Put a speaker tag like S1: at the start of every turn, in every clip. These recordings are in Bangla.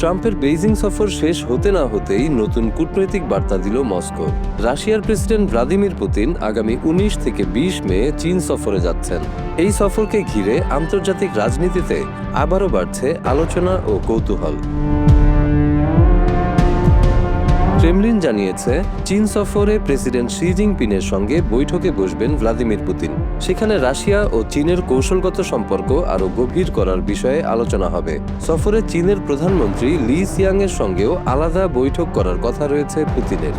S1: ট্রাম্পের বেইজিং সফর শেষ হতে না হতেই নতুন কূটনৈতিক বার্তা দিল মস্কো। রাশিয়ার প্রেসিডেন্ট ভ্লাদিমির পুতিন আগামী ১৯ থেকে ২০ মে চীন সফরে যাচ্ছেন। এই সফরকে ঘিরে আন্তর্জাতিক রাজনীতিতে আবারও বাড়ছে আলোচনা ও কৌতূহল। ক্রেমলিন জানিয়েছে, চীন সফরে প্রেসিডেন্ট শি জিনপিংয়ের সঙ্গে বৈঠকে বসবেন ভ্লাদিমির পুতিন। সেখানে রাশিয়া ও চীনের কৌশলগত সম্পর্ক আরও গভীর করার বিষয়ে আলোচনা হবে। সফরে চীনের প্রধানমন্ত্রী লি সিয়াংয়ের সঙ্গেও আলাদা বৈঠক করার কথা রয়েছে পুতিনের।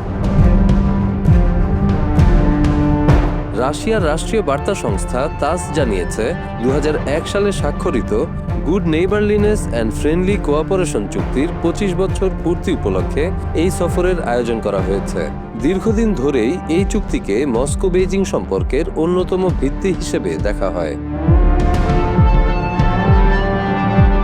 S1: রাশিয়ার রাষ্ট্রীয় বার্তা সংস্থা তাস জানিয়েছে, ২০০১ সালে স্বাক্ষরিত গুড নেইবারলিনেস অ্যান্ড ফ্রেন্ডলি কোঅপারেশন চুক্তির ২৫ বছর পূর্তি উপলক্ষে এই সফরের আয়োজন করা হয়েছে। দীর্ঘদিন ধরেই এই চুক্তিকে মস্কো বেইজিং সম্পর্কের অন্যতম ভিত্তি হিসেবে দেখা হয়।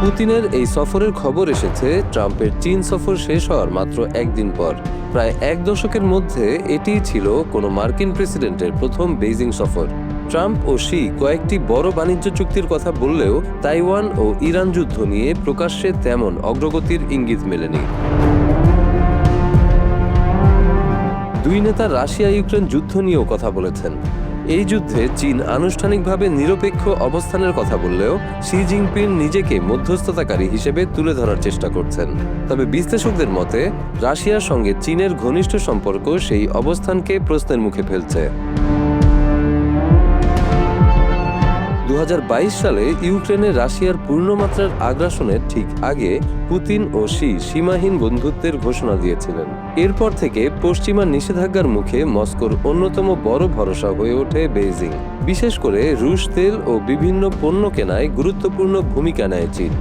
S1: পুতিনের এই সফরের খবর এসেছে ট্রাম্পের চীন সফর শেষ হওয়ার মাত্র একদিন পর। প্রায় এক দশকের মধ্যে এটিই ছিল কোনো মার্কিন প্রেসিডেন্টের প্রথম বেইজিং সফর। ট্রাম্প ও শি কয়েকটি বড় বাণিজ্য চুক্তির কথা বললেও তাইওয়ান ও ইরান যুদ্ধ নিয়ে প্রকাশ্যে তেমন অগ্রগতির ইঙ্গিত মেলেনি। দুই নেতা রাশিয়া ইউক্রেন যুদ্ধ নিয়েও কথা বলেছেন। এই যুদ্ধে চীন আনুষ্ঠানিকভাবে নিরপেক্ষ অবস্থানের কথা বললেও শি জিনপিং নিজেকে মধ্যস্থতাকারী হিসেবে তুলে ধরার চেষ্টা করছেন। তবে বিশ্লেষকদের মতে, রাশিয়ার সঙ্গে চীনের ঘনিষ্ঠ সম্পর্ক সেই অবস্থানকে প্রশ্নের মুখে ফেলছে। ২০২২ সালে ইউক্রেনে রাশিয়ার পূর্ণমাত্রার আগ্রাসনের ঠিক আগে পুতিন ও শি সীমাহীন বন্ধুত্বের ঘোষণা দিয়েছিলেন। এরপর থেকে পশ্চিমা নিষেধাজ্ঞার মুখে মস্কোর অন্যতম বড় ভরসা হয়ে ওঠে বেইজিং। বিশেষ করে রুশ তেল ও বিভিন্ন পণ্য কেনায় গুরুত্বপূর্ণ ভূমিকা নেয় চীন।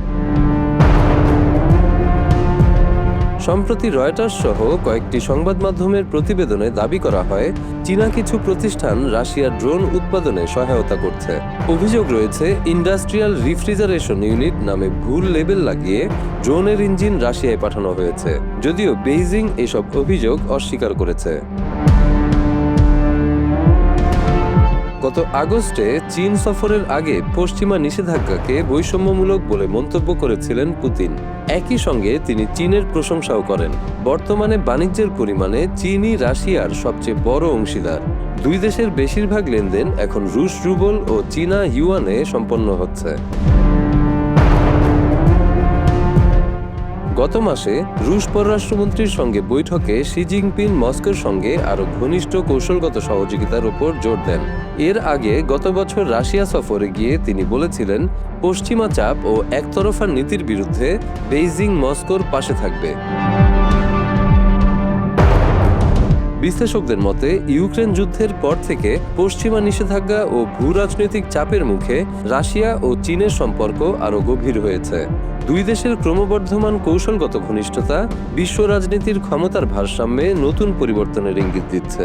S1: সম্প্রতি রয়টার্স সহ কয়েকটি সংবাদ মাধ্যমের প্রতিবেদনে দাবি করা হয়, চীনা কিছু প্রতিষ্ঠান রাশিয়ার ড্রোন উৎপাদনে সহায়তা করছে। অভিযোগ রয়েছে, ইন্ডাস্ট্রিয়াল রিফ্রিজারেশন ইউনিট নামে ভুল লেবেল লাগিয়ে ড্রোনের ইঞ্জিন রাশিয়ায় পাঠানো হয়েছে, যদিও বেইজিং এসব অভিযোগ অস্বীকার করেছে। গত আগস্টে চীন সফরের আগে পশ্চিমা নিষেধাজ্ঞাকে বৈষম্যমূলক বলে মন্তব্য করেছিলেন পুতিন। একই সঙ্গে তিনি চীনের প্রশংসাও করেন। বর্তমানে বাণিজ্যের পরিমাণে চীনই রাশিয়ার সবচেয়ে বড় অংশীদার। দুই দেশের বেশিরভাগ লেনদেন এখন রুশ রুবল ও চীনা ইউয়ানে সম্পন্ন হচ্ছে। গত মাসে রুশ পররাষ্ট্রমন্ত্রীর সঙ্গে বৈঠকে শি জিনপিং মস্কোর সঙ্গে আরও ঘনিষ্ঠ কৌশলগত সহযোগিতার উপর জোর দেন। এর আগে গত বছর রাশিয়া সফরে গিয়ে তিনি বলেছিলেন, পশ্চিমা চাপ ও একতরফা নীতির বিরুদ্ধে বেইজিং মস্কোর পাশে থাকবে। বিশ্লেষকদের মতে, ইউক্রেন যুদ্ধের পর থেকে পশ্চিমা নিষেধাজ্ঞা ও ভূরাজনৈতিক চাপের মুখে রাশিয়া ও চীনের সম্পর্ক আরও গভীর হয়েছে। দুই দেশের ক্রমবর্ধমান কৌশলগত ঘনিষ্ঠতা বিশ্ব রাজনীতির ক্ষমতার ভারসাম্যে নতুন পরিবর্তনের ইঙ্গিত দিচ্ছে।